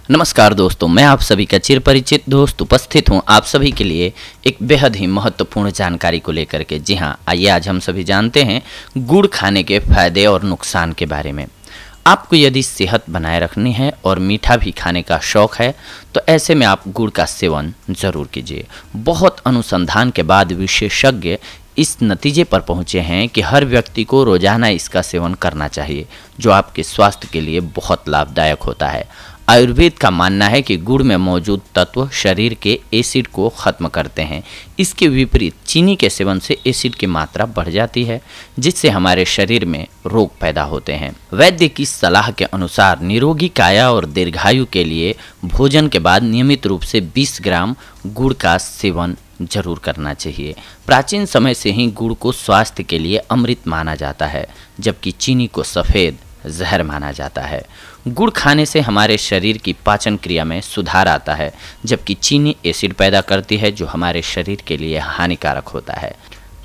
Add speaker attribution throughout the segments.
Speaker 1: नमस्कार दोस्तों, मैं आप सभी का चिरपरिचित दोस्त उपस्थित हूं आप सभी के लिए एक बेहद ही महत्वपूर्ण जानकारी को लेकर के। जी हां, आइए आज हम सभी जानते हैं गुड़ खाने के फायदे और नुकसान के बारे में। आपको यदि सेहत बनाए रखनी है और मीठा भी खाने का शौक है तो ऐसे में आप गुड़ का सेवन ज़रूर कीजिए। बहुत अनुसंधान के बाद विशेषज्ञ इस नतीजे पर पहुंचे हैं कि हर व्यक्ति को रोजाना इसका सेवन करना चाहिए, जो आपके स्वास्थ्य के लिए बहुत लाभदायक होता है। आयुर्वेद का मानना है कि गुड़ में मौजूद तत्व शरीर के एसिड को खत्म करते हैं। इसके विपरीत चीनी के सेवन से एसिड की मात्रा बढ़ जाती है, जिससे हमारे शरीर में रोग पैदा होते हैं। वैद्य की सलाह के अनुसार निरोगी काया और दीर्घायु के लिए भोजन के बाद नियमित रूप से 20 ग्राम गुड़ का सेवन जरूर करना चाहिए। प्राचीन समय से ही गुड़ को स्वास्थ्य के लिए अमृत माना जाता है, जबकि चीनी को सफ़ेद जहर माना जाता है। गुड़ खाने से हमारे शरीर की पाचन क्रिया में सुधार आता है, जबकि चीनी एसिड पैदा करती है जो हमारे शरीर के लिए हानिकारक होता है।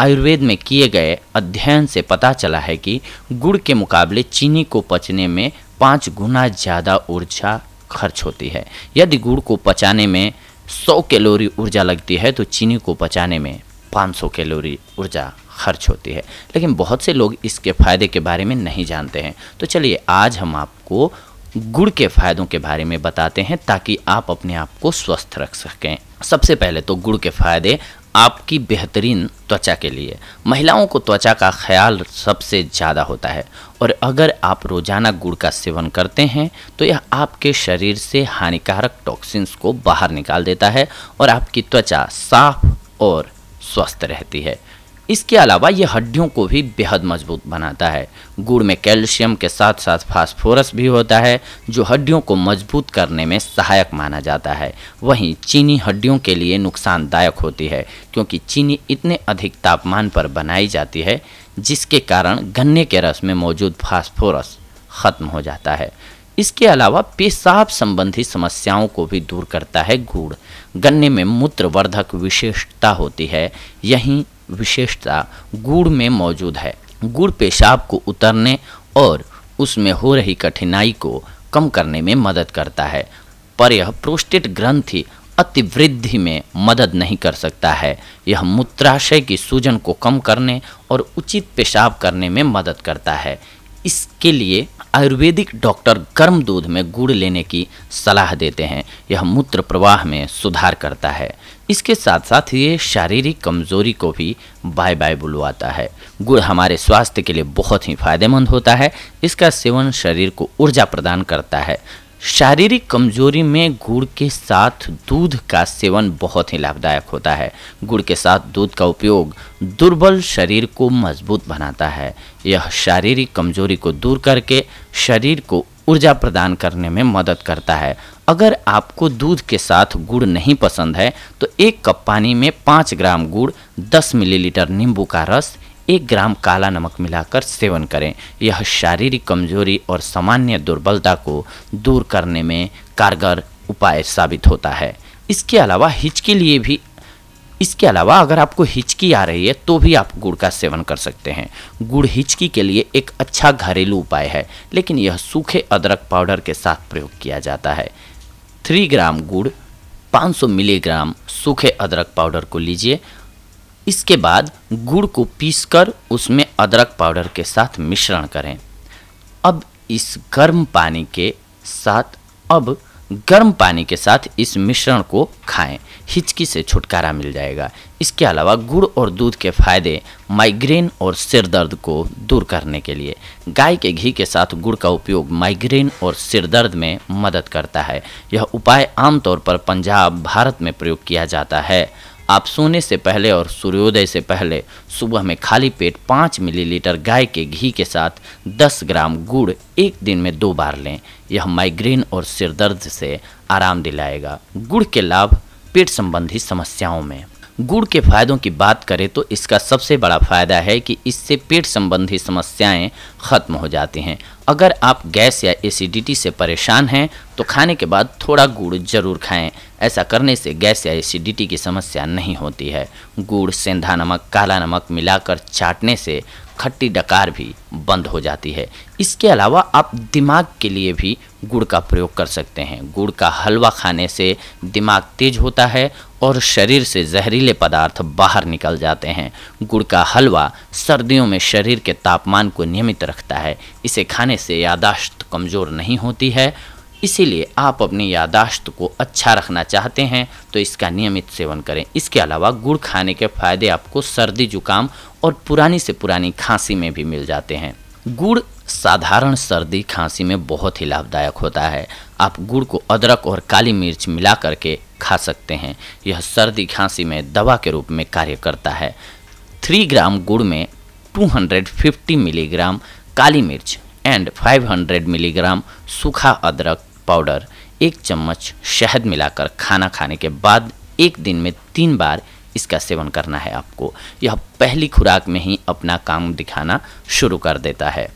Speaker 1: आयुर्वेद में किए गए अध्ययन से पता चला है कि गुड़ के मुकाबले चीनी को पचने में 5 गुना ज़्यादा ऊर्जा खर्च होती है। यदि गुड़ को पचाने में 100 कैलोरी ऊर्जा लगती है तो चीनी को पचाने में 500 कैलोरी ऊर्जा खर्च होती है। लेकिन बहुत से लोग इसके फ़ायदे के बारे में नहीं जानते हैं। तो चलिए आज हम आपको गुड़ के फ़ायदों के बारे में बताते हैं ताकि आप अपने आप को स्वस्थ रख सकें। सबसे पहले तो गुड़ के फ़ायदे आपकी बेहतरीन त्वचा के लिए। महिलाओं को त्वचा का ख्याल सबसे ज़्यादा होता है और अगर आप रोज़ाना गुड़ का सेवन करते हैं तो यह आपके शरीर से हानिकारक टॉक्सिन्स को बाहर निकाल देता है और आपकी त्वचा साफ और स्वस्थ रहती है। इसके अलावा यह हड्डियों को भी बेहद मजबूत बनाता है। गुड़ में कैल्शियम के साथ साथ फास्फोरस भी होता है, जो हड्डियों को मजबूत करने में सहायक माना जाता है। वहीं चीनी हड्डियों के लिए नुकसानदायक होती है, क्योंकि चीनी इतने अधिक तापमान पर बनाई जाती है जिसके कारण गन्ने के रस में मौजूद फास्फोरस खत्म हो जाता है। इसके अलावा पेशाब संबंधी समस्याओं को भी दूर करता है गुड़। गन्ने में मूत्रवर्धक विशेषता होती है, यही विशेषता गुड़ में मौजूद है। गुड़ पेशाब को उतरने और उसमें हो रही कठिनाई को कम करने में मदद करता है, पर यह प्रोस्टेट ग्रंथि अतिवृद्धि में मदद नहीं कर सकता है। यह मूत्राशय की सूजन को कम करने और उचित पेशाब करने में मदद करता है। इसके लिए आयुर्वेदिक डॉक्टर गर्म दूध में गुड़ लेने की सलाह देते हैं। यह मूत्र प्रवाह में सुधार करता है। इसके साथ साथ ये शारीरिक कमजोरी को भी बाय बाय बुलवाता है। गुड़ हमारे स्वास्थ्य के लिए बहुत ही फायदेमंद होता है। इसका सेवन शरीर को ऊर्जा प्रदान करता है। शारीरिक कमजोरी में गुड़ के साथ दूध का सेवन बहुत ही लाभदायक होता है। गुड़ के साथ दूध का उपयोग दुर्बल शरीर को मजबूत बनाता है। यह शारीरिक कमजोरी को दूर करके शरीर को ऊर्जा प्रदान करने में मदद करता है। अगर आपको दूध के साथ गुड़ नहीं पसंद है तो 1 कप पानी में 5 ग्राम गुड़, 10 मिलीलीटर नींबू का रस, 1 ग्राम काला नमक मिलाकर सेवन करें। यह शारीरिक कमजोरी और सामान्य दुर्बलता को दूर करने में कारगर उपाय साबित होता है। इसके अलावा अगर आपको हिचकी आ रही है तो भी आप गुड़ का सेवन कर सकते हैं। गुड़ हिचकी के लिए एक अच्छा घरेलू उपाय है, लेकिन यह सूखे अदरक पाउडर के साथ प्रयोग किया जाता है। 3 ग्राम गुड़, 500 मिलीग्राम सूखे अदरक पाउडर को लीजिए। इसके बाद गुड़ को पीसकर उसमें अदरक पाउडर के साथ मिश्रण करें। अब गर्म पानी के साथ इस मिश्रण को खाएं। हिचकी से छुटकारा मिल जाएगा। इसके अलावा गुड़ और दूध के फायदे माइग्रेन और सिर दर्द को दूर करने के लिए। गाय के घी के साथ गुड़ का उपयोग माइग्रेन और सिर दर्द में मदद करता है। यह उपाय आमतौर पर पंजाब, भारत में प्रयोग किया जाता है। आप सोने से पहले और सूर्योदय से पहले सुबह में खाली पेट 5 मिलीलीटर गाय के घी के साथ 10 ग्राम गुड़ 1 दिन में 2 बार लें। यह माइग्रेन और सिर दर्द से आराम दिलाएगा। गुड़ के लाभ पेट संबंधी समस्याओं में। गुड़ के फायदों की बात करें तो इसका सबसे बड़ा फायदा है कि इससे पेट संबंधी समस्याएं खत्म हो जाती हैं। अगर आप गैस या एसिडिटी से परेशान हैं तो खाने के बाद थोड़ा गुड़ जरूर खाएं। ऐसा करने से गैस या एसिडिटी की समस्या नहीं होती है। गुड़, सेंधा नमक, काला नमक मिलाकर चाटने से खट्टी डकार भी बंद हो जाती है। इसके अलावा आप दिमाग के लिए भी गुड़ का प्रयोग कर सकते हैं। गुड़ का हलवा खाने से दिमाग तेज होता है और शरीर से जहरीले पदार्थ बाहर निकल जाते हैं। गुड़ का हलवा सर्दियों में शरीर के तापमान को नियमित रखता है। इसे खाने से याददाश्त कमज़ोर नहीं होती है। इसीलिए आप अपनी याददाश्त को अच्छा रखना चाहते हैं तो इसका नियमित सेवन करें। इसके अलावा गुड़ खाने के फायदे आपको सर्दी जुकाम और पुरानी से पुरानी खांसी में भी मिल जाते हैं। गुड़ साधारण सर्दी खांसी में बहुत ही लाभदायक होता है। आप गुड़ को अदरक और काली मिर्च मिला करके खा सकते हैं। यह सर्दी खांसी में दवा के रूप में कार्य करता है। 3 ग्राम गुड़ में 250 मिलीग्राम काली मिर्च एंड 500 मिलीग्राम सूखा अदरक पाउडर, 1 चम्मच शहद मिलाकर खाना खाने के बाद 1 दिन में 3 बार इसका सेवन करना है आपको। यह पहली खुराक में ही अपना काम दिखाना शुरू कर देता है।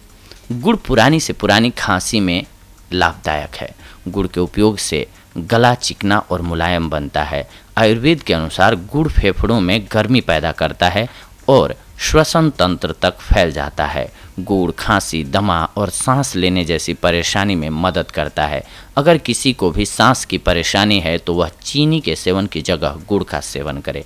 Speaker 1: गुड़ पुरानी से पुरानी खांसी में लाभदायक है। गुड़ के उपयोग से गला चिकना और मुलायम बनता है। आयुर्वेद के अनुसार गुड़ फेफड़ों में गर्मी पैदा करता है और श्वसन तंत्र तक फैल जाता है। गुड़ खांसी, दमा और सांस लेने जैसी परेशानी में मदद करता है। अगर किसी को भी सांस की परेशानी है तो वह चीनी के सेवन की जगह गुड़ का सेवन करे।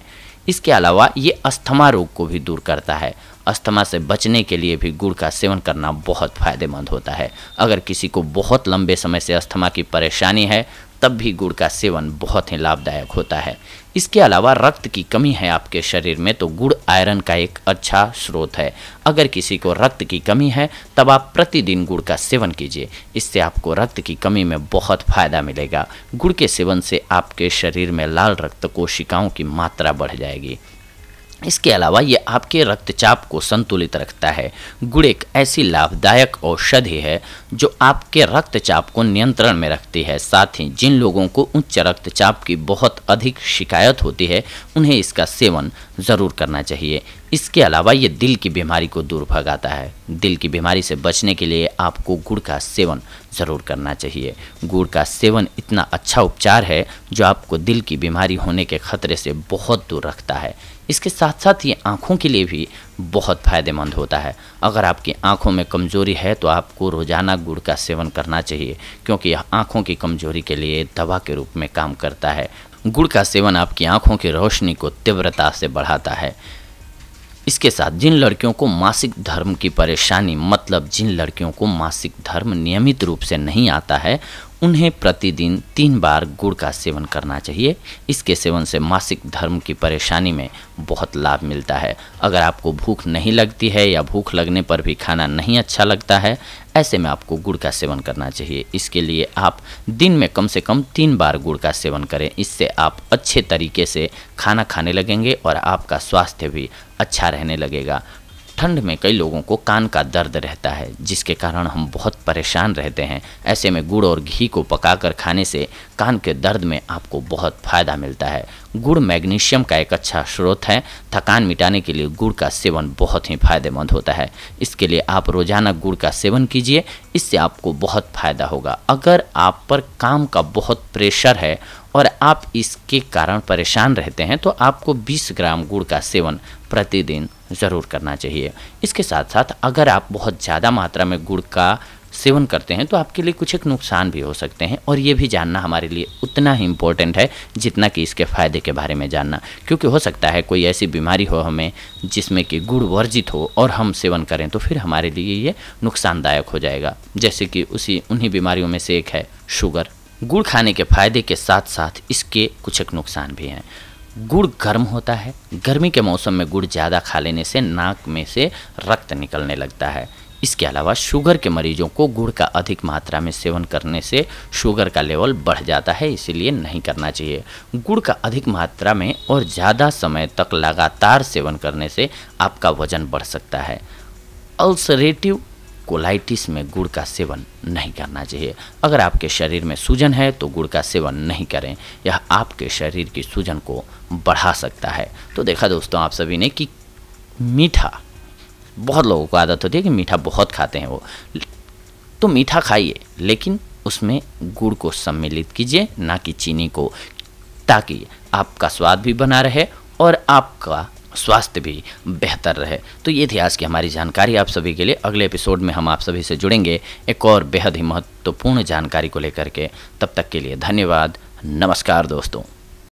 Speaker 1: इसके अलावा ये अस्थमा रोग को भी दूर करता है। अस्थमा से बचने के लिए भी गुड़ का सेवन करना बहुत फायदेमंद होता है। अगर किसी को बहुत लंबे समय से अस्थमा की परेशानी है तब भी गुड़ का सेवन बहुत ही लाभदायक होता है। इसके अलावा रक्त की कमी है आपके शरीर में तो गुड़ आयरन का एक अच्छा स्रोत है। अगर किसी को रक्त की कमी है तब आप प्रतिदिन गुड़ का सेवन कीजिए। इससे आपको रक्त की कमी में बहुत फायदा मिलेगा। गुड़ के सेवन से आपके शरीर में लाल रक्त कोशिकाओं की मात्रा बढ़ जाएगी। इसके अलावा ये आपके रक्तचाप को संतुलित रखता है। गुड़ एक ऐसी लाभदायक औषधि है जो आपके रक्तचाप को नियंत्रण में रखती है। साथ ही जिन लोगों को उच्च रक्तचाप की बहुत अधिक शिकायत होती है उन्हें इसका सेवन ज़रूर करना चाहिए। इसके अलावा ये दिल की बीमारी को दूर भगाता है। दिल की बीमारी से बचने के लिए आपको गुड़ का सेवन ज़रूर करना चाहिए। गुड़ का सेवन इतना अच्छा उपचार है जो आपको दिल की बीमारी होने के खतरे से बहुत दूर रखता है। इसके साथ साथ ये आँखों के लिए भी बहुत फ़ायदेमंद होता है। अगर आपकी आँखों में कमज़ोरी है तो आपको रोज़ाना गुड़ का सेवन करना चाहिए क्योंकि यह आँखों की कमज़ोरी के लिए दवा के रूप में काम करता है। गुड़ का सेवन आपकी आँखों की रोशनी को तीव्रता से बढ़ाता है। इसके साथ जिन लड़कियों को मासिक धर्म की परेशानी मतलब जिन लड़कियों को मासिक धर्म नियमित रूप से नहीं आता है उन्हें प्रतिदिन 3 बार गुड़ का सेवन करना चाहिए। इसके सेवन से मासिक धर्म की परेशानी में बहुत लाभ मिलता है। अगर आपको भूख नहीं लगती है या भूख लगने पर भी खाना नहीं अच्छा लगता है ऐसे में आपको गुड़ का सेवन करना चाहिए। इसके लिए आप दिन में कम से कम 3 बार गुड़ का सेवन करें। इससे आप अच्छे तरीके से खाना खाने लगेंगे और आपका स्वास्थ्य भी अच्छा रहने लगेगा। ठंड में कई लोगों को कान का दर्द रहता है जिसके कारण हम बहुत परेशान रहते हैं। ऐसे में गुड़ और घी को पकाकर खाने से कान के दर्द में आपको बहुत फ़ायदा मिलता है। गुड़ मैग्नीशियम का एक अच्छा स्रोत है। थकान मिटाने के लिए गुड़ का सेवन बहुत ही फायदेमंद होता है। इसके लिए आप रोज़ाना गुड़ का सेवन कीजिए। इससे आपको बहुत फ़ायदा होगा। अगर आप पर काम का बहुत प्रेशर है और आप इसके कारण परेशान रहते हैं तो आपको 20 ग्राम गुड़ का सेवन प्रतिदिन ज़रूर करना चाहिए। इसके साथ साथ अगर आप बहुत ज़्यादा मात्रा में गुड़ का सेवन करते हैं तो आपके लिए कुछ एक नुकसान भी हो सकते हैं और ये भी जानना हमारे लिए उतना ही इम्पोर्टेंट है जितना कि इसके फ़ायदे के बारे में जानना। क्योंकि हो सकता है कोई ऐसी बीमारी हो हमें जिसमें कि गुड़ वर्जित हो और हम सेवन करें तो फिर हमारे लिए ये नुकसानदायक हो जाएगा। जैसे कि उन्हीं बीमारियों में से एक है शुगर। गुड़ खाने के फ़ायदे के साथ साथ इसके कुछ एक नुकसान भी हैं। गुड़ गर्म होता है। गर्मी के मौसम में गुड़ ज़्यादा खा लेने से नाक में से रक्त निकलने लगता है। इसके अलावा शुगर के मरीजों को गुड़ का अधिक मात्रा में सेवन करने से शुगर का लेवल बढ़ जाता है, इसीलिए नहीं करना चाहिए। गुड़ का अधिक मात्रा में और ज़्यादा समय तक लगातार सेवन करने से आपका वजन बढ़ सकता है। अल्सरेटिव कोलाइटिस में गुड़ का सेवन नहीं करना चाहिए। अगर आपके शरीर में सूजन है तो गुड़ का सेवन नहीं करें, यह आपके शरीर की सूजन को बढ़ा सकता है। तो देखा दोस्तों आप सभी ने कि मीठा, बहुत लोगों को आदत होती है कि मीठा बहुत खाते हैं वो, तो मीठा खाइए लेकिन उसमें गुड़ को सम्मिलित कीजिए, ना कि चीनी को, ताकि आपका स्वाद भी बना रहे और आपका स्वास्थ्य भी बेहतर रहे। तो ये थी आज की हमारी जानकारी आप सभी के लिए। अगले एपिसोड में हम आप सभी से जुड़ेंगे एक और बेहद ही महत्वपूर्ण जानकारी को लेकर के। तब तक के लिए धन्यवाद। नमस्कार दोस्तों।